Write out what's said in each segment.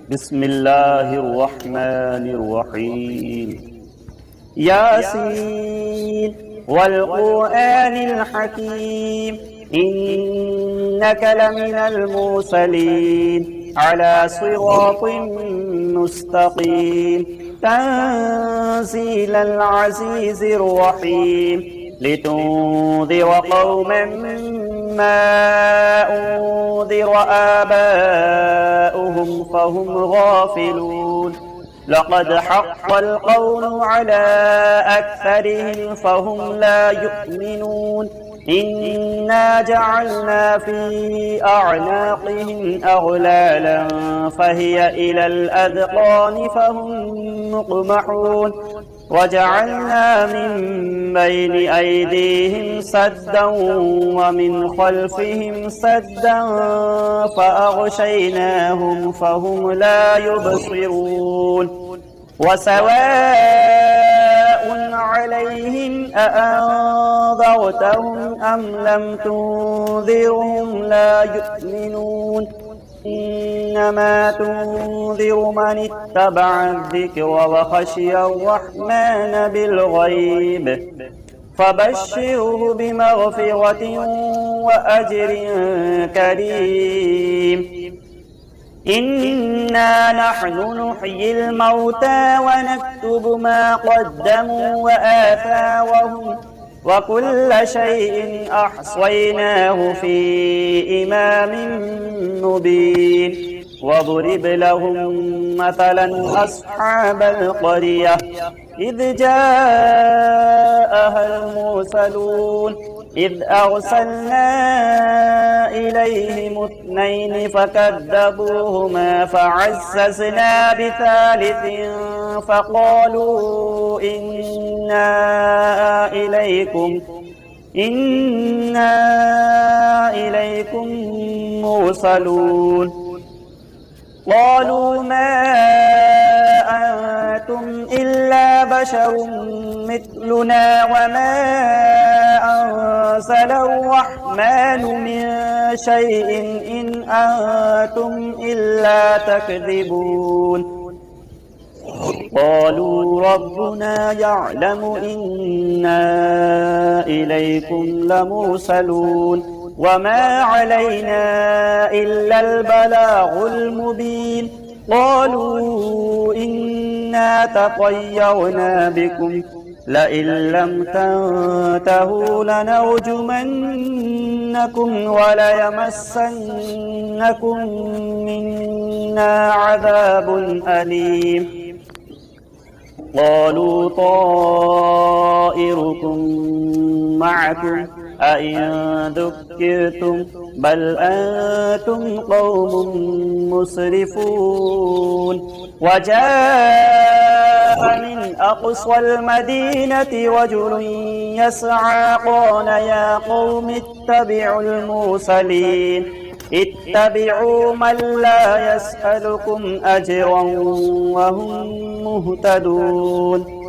بسم الله الرحمن الرحيم. ياسين والقرآن الحكيم إنك لمن المرسلين على صراط مستقيم تنزيل العزيز الرحيم لتنذر قوما ما أنذر آباؤهم فهم غافلون لقد حق القول على أكثرهم فهم لا يؤمنون إنا جعلنا في أعناقهم أغلالا فهي إلى الأذقان فهم مقمحون وجعلنا من بين أيديهم سدا ومن خلفهم سدا فأغشيناهم فهم لا يبصرون وسواء عليهم أأنذرتهم أم لم تنذرهم لا يؤمنون إنما تنذر من اتبع الذكر وخشي الرحمن بالغيب فبشره بمغفرة وأجر كريم إنا نحن نحيي الموتى ونكتب ما قدموا وآثارهم وكل شيء أحصيناه في إمام مبين واضرب لهم مثلا أصحاب القرية إذ جاءها المرسلون إذ أرسلنا إليهم اثنين فكذبوهما فعززنا بثالث فقالوا إنا إليكم مرسلون قالوا ما أنتم إلا بشر مثلنا وما أنزل الرحمن من شيء إن أنتم إلا تكذبون قالوا ربنا يعلم إنا إليكم لمرسلون وما علينا إلا البلاغ المبين قالوا إنا تطيرنا بكم لئن لم تنتهوا لنرجمنكم وليمسنكم منا عذاب أليم قالوا طائركم معكم أئن ذكرتم بل أنتم قوم مسرفون وجاء من أقصى المدينة رجل يسعى قال يا قوم اتبعوا المرسلين اتبعوا من لا يسألكم أجرا وهم مهتدون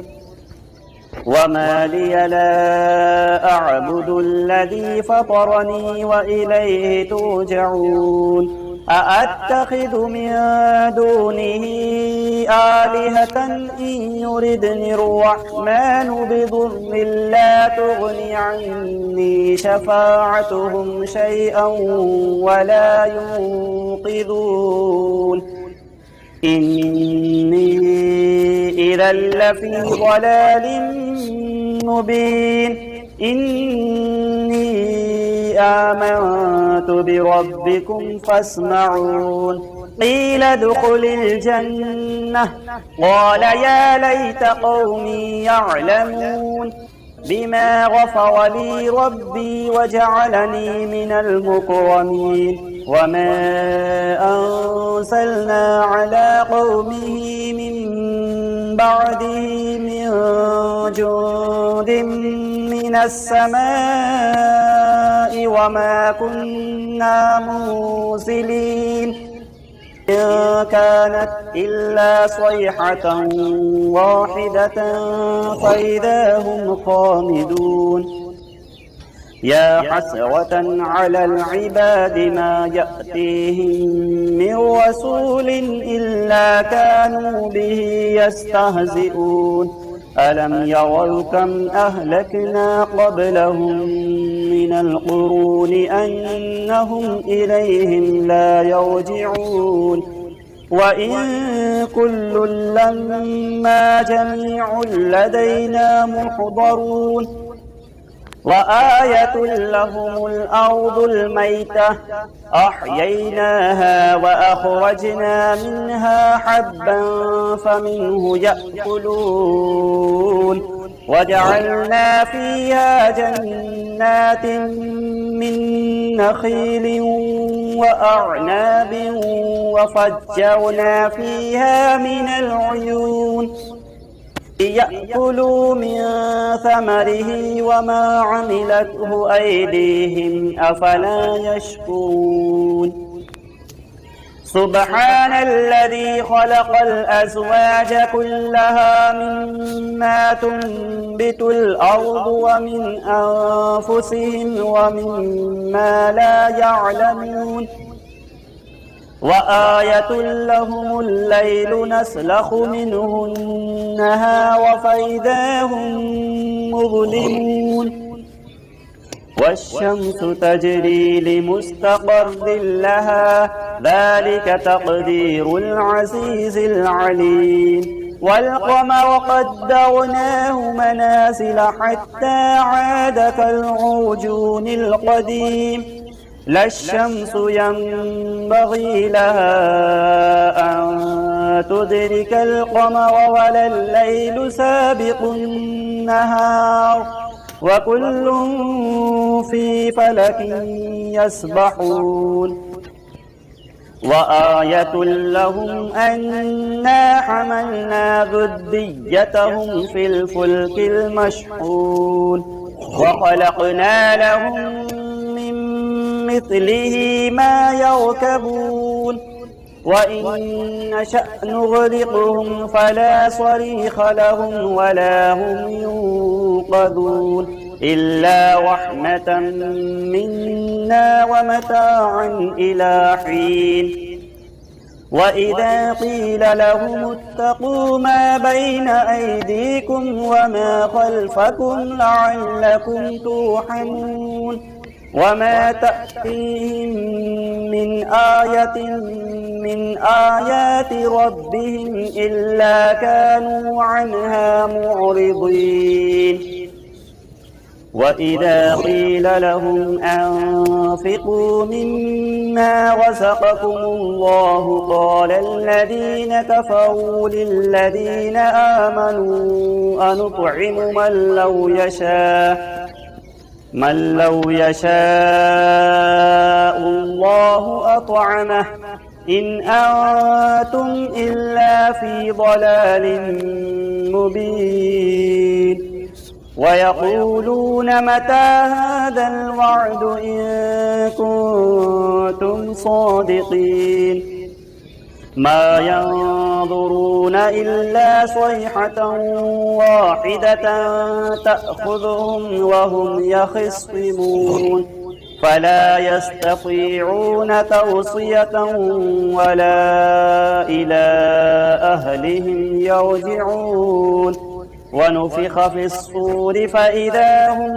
وما لي لا أعبد الذي فطرني وإليه ترجعون أأتخذ من دونه آلهة إن يردني الرحمن بضر لا تغن عني شفاعتهم شيئا ولا ينقذون إني إذا لفي ضلال مبين إني آمنت بربكم فاسمعون قيل ادخل الجنة قال يا ليت قومي يعلمون بما غفر لي ربي وجعلني من المكرمين وما أنزلنا على قومه من بعده من جند من السماء وما كنا منزلين إن كانت إلا صيحة واحدة فإذا هم خامدون يا حسرة على العباد ما يأتيهم من رسول إلا كانوا به يستهزئون ألم يروا كم أهلكنا قبلهم من القرون أنهم إليهم لا يرجعون وإن كل لما جميع لدينا محضرون وآية لهم الأرض الميتة أحييناها وأخرجنا منها حبا فمنه يأكلون وجعلنا فيها جنات من نخيل وأعناب وفجرنا فيها من العيون ليأكلوا من ثمره وما عملته أيديهم أفلا يشكرون سبحان الذي خلق الأزواج كلها مما تنبت الأرض ومن أنفسهم ومما لا يعلمون وآية لهم الليل نسلخ منه النهار فإذا هم مظلمون والشمس تجري لمستقر لها ذلك تقدير العزيز العليم والقمر قدرناه منازل حتى عاد كالعرجون القديم لا الشمس ينبغي لها أن تدرك القمر ولا الليل سابق النهار وكل في فلك يسبحون وآية لهم أنا حملنا ذريتهم في الفلك المشحون وخلقنا لهم مثله ما يركبون وإن نشأ نغرقهم فلا صريخ لهم ولا هم ينقذون إلا رحمة منا ومتاعا إلى حين وإذا قيل لهم اتقوا ما بين أيديكم وما خلفكم لعلكم ترحمون وما تأتيهم من آية من آيات ربهم إلا كانوا عنها معرضين وإذا قيل لهم أنفقوا مما رزقكم الله قال الذين كفروا للذين آمنوا أنطعم من لو يشاء الله أطعمه إن أنتم إلا في ضلال مبين ويقولون متى هذا الوعد إن كنتم صادقين ما ينظرون إلا صيحة واحدة تأخذهم وهم يخصمون فلا يستطيعون توصية ولا إلى أهلهم يرجعون ونفخ في الصور فإذا هم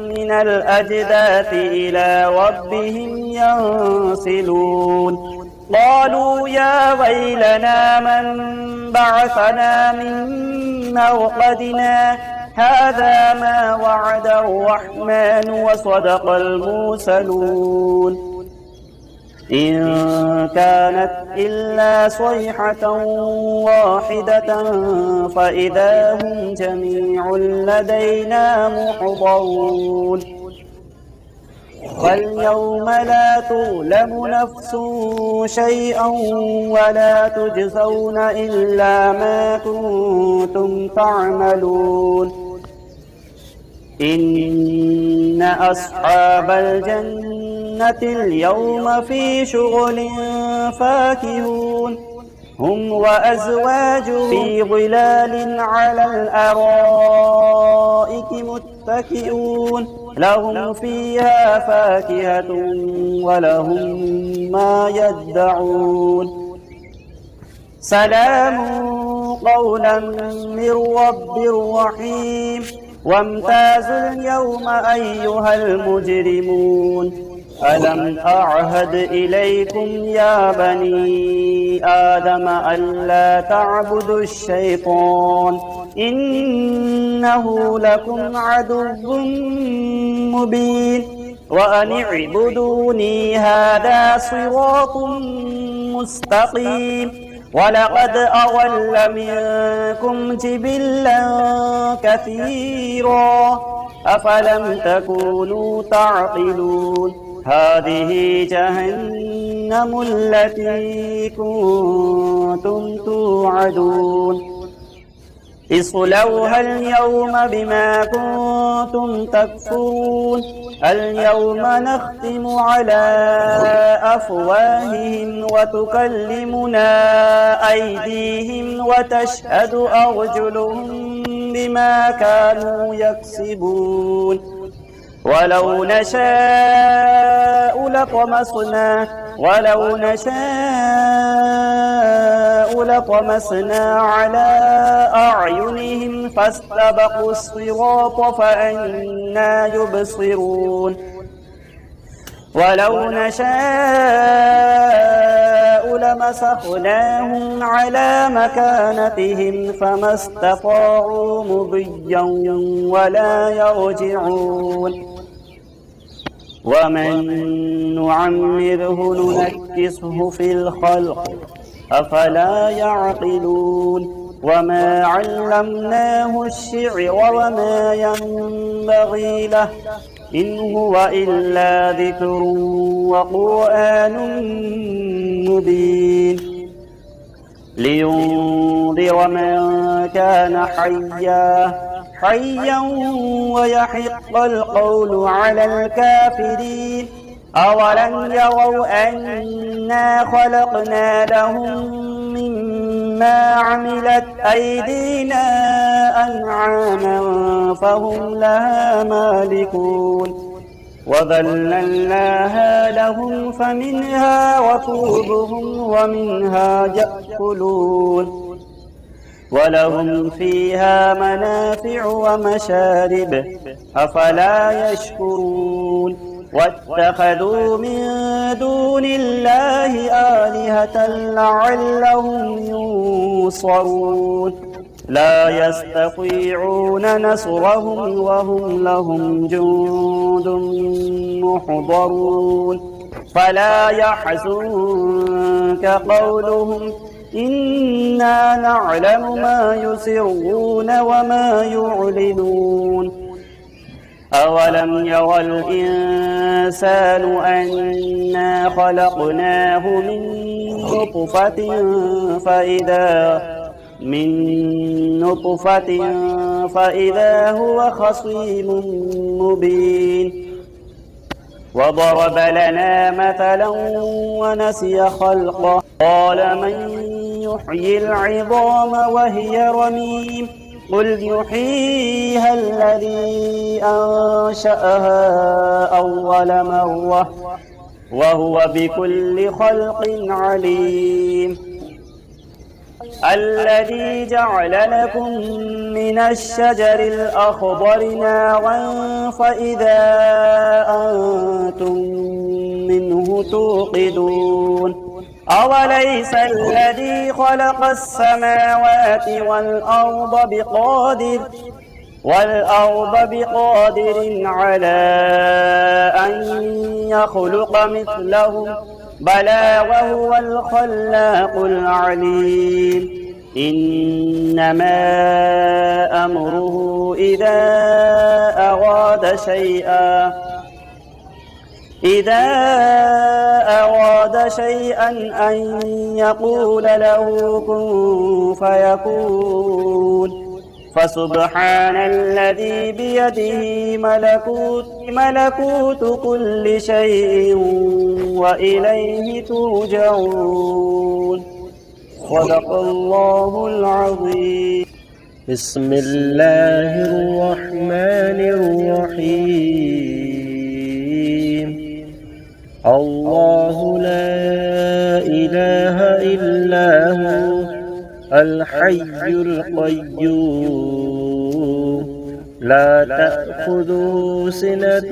من الأجداث إلى ربهم ينسلون قالوا يا ويلنا من بعثنا من مرقدنا هذا ما وعد الرحمن وصدق المرسلون إن كانت إلا صيحة واحدة فإذا هم جميع لدينا محضرون فاليوم لا تظلم نفس شيئا ولا تجزون إلا ما كنتم تعملون إن أصحاب الجنة اليوم في شغل فاكهون هم وأزواجهم في ظلال على الأرائك متكئون لهم فيها فاكهة ولهم ما يدعون سلام قولا من رب رحيم وامتازوا اليوم أيها المجرمون ألم أعهد إليكم يا بني آدم ألا تعبدوا الشيطان إنه لكم عدو مبين وأن اعبدوني هذا صراط مستقيم ولقد أضل منكم جبلا كثيرا أفلم تكونوا تعقلون هذه جهنم التي كنتم توعدون اصلوها اليوم بما كنتم تكفرون اليوم نختم على أفواههم وتكلمنا أيديهم وتشهد أرجلهم بما كانوا يكسبون ولو نشاء لطمسنا على أعينهم فاستبقوا الصراط فأنى يبصرون ولو نشاء لمسخناهم على مكانتهم فما استطاعوا مضيا ولا يرجعون ومن نعمره ننكسه في الخلق أفلا يعقلون وما علمناه الشعر وما ينبغي له إن هو إلا ذكر وقرآن مبين لينذر من كان حيا ويحق القول على الكافرين أولم يروا أنا خلقنا لهم مما عملت أيدينا أنعاما فهم لها مالكون وذللناها لهم فمنها ركوبهم ومنها يأكلون ولهم فيها منافع ومشارب أفلا يشكرون واتخذوا من دون الله آلهة لعلهم ينصرون لا يستطيعون نصرهم وهم لهم جند محضرون فلا يحزنك قولهم إنا نعلم ما يسرون وما يعلنون أولم يرى الإنسان أنا خلقناه من نطفة فإذا هو خصيم مبين وضرب لنا مثلا ونسي خلقه قال من يحيي العظام وهي رميم قل يحييها الذي أنشأها أول مرة وهو بكل خلق عليم الذي جعل لكم من الشجر الأخضر نارا فإذا أنتم منه توقدون أوليس الذي خلق السماوات والأرض بقادر على أن يخلق مثلهم بلى وهو الخلاق العليم إنما أمره إذا أراد شيئا أن يقول له كن فيكون فسبحان الذي بيده ملكوت كل شيء وإليه ترجعون صدق الله العظيم. بسم الله الرحمن الرحيم. الله لا إله إلا هو الحي القيوم لا تأخذه سنة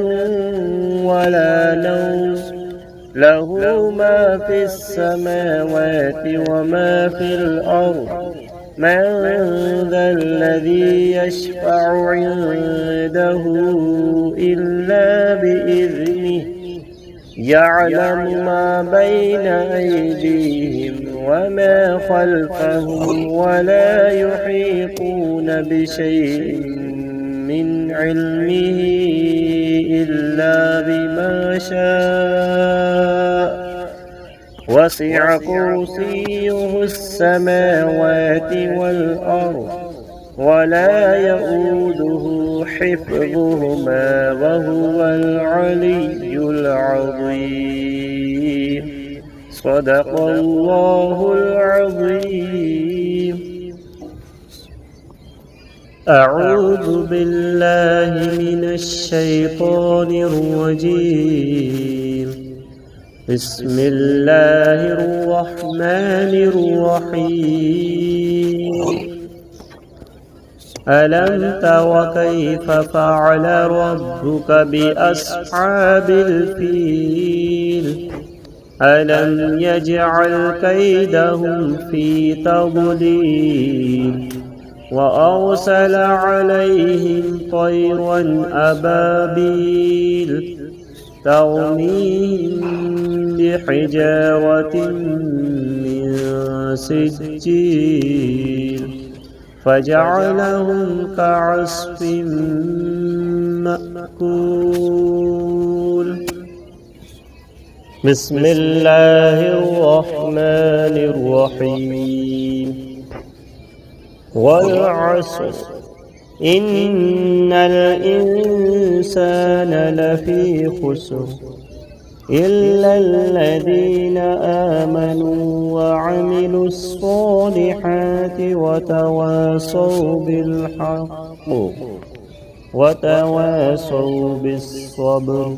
ولا نوم له ما في السماوات وما في الأرض من ذا الذي يشفع عنده إلا بإذنه يعلم ما بين أيديهم وما خلفهم ولا يحيطون بشيء من علمه إلا بما شاء وسع كرسيه السماوات والأرض ولا يؤوده حفظهما وهو العلي العظيم صدق الله العظيم. أعوذ بالله من الشيطان الرجيم. بسم الله الرحمن الرحيم. ألم تر كيف فعل ربك بأصحاب الفيل ألم يجعل كيدهم في تضليل وأرسل عليهم طيرا أبابيل ترميهم بحجارة من سجيل فجعلهم كعصف مأكول. بسم الله الرحمن الرحيم. والعصر إن الإنسان لفي خسر إلا الذين آمنوا وعملوا الصالحات وتواصوا بالحق وتواصوا بالصبر.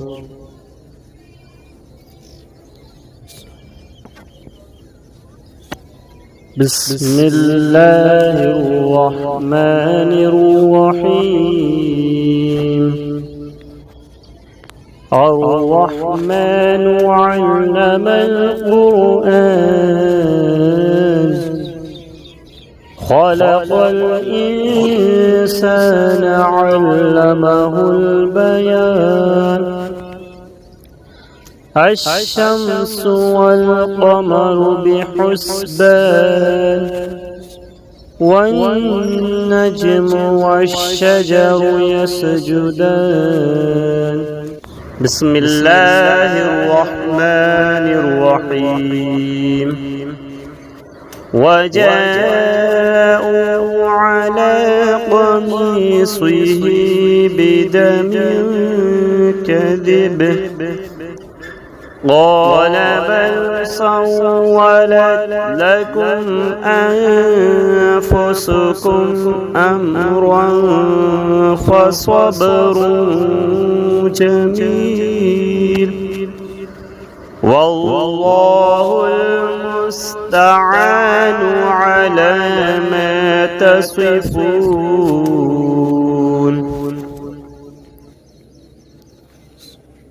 بسم الله الرحمن الرحيم. الرحمن علم القرآن خلق الإنسان علمه البيان. الشمس والقمر بحسبان والنجم والشجر يسجدان. بسم الله الرحمن الرحيم. وجاءوا على قميصه بدم كذب قال بل سولت لكم أنفسكم أمرا فصبر جميل والله المستعان على ما تصفون.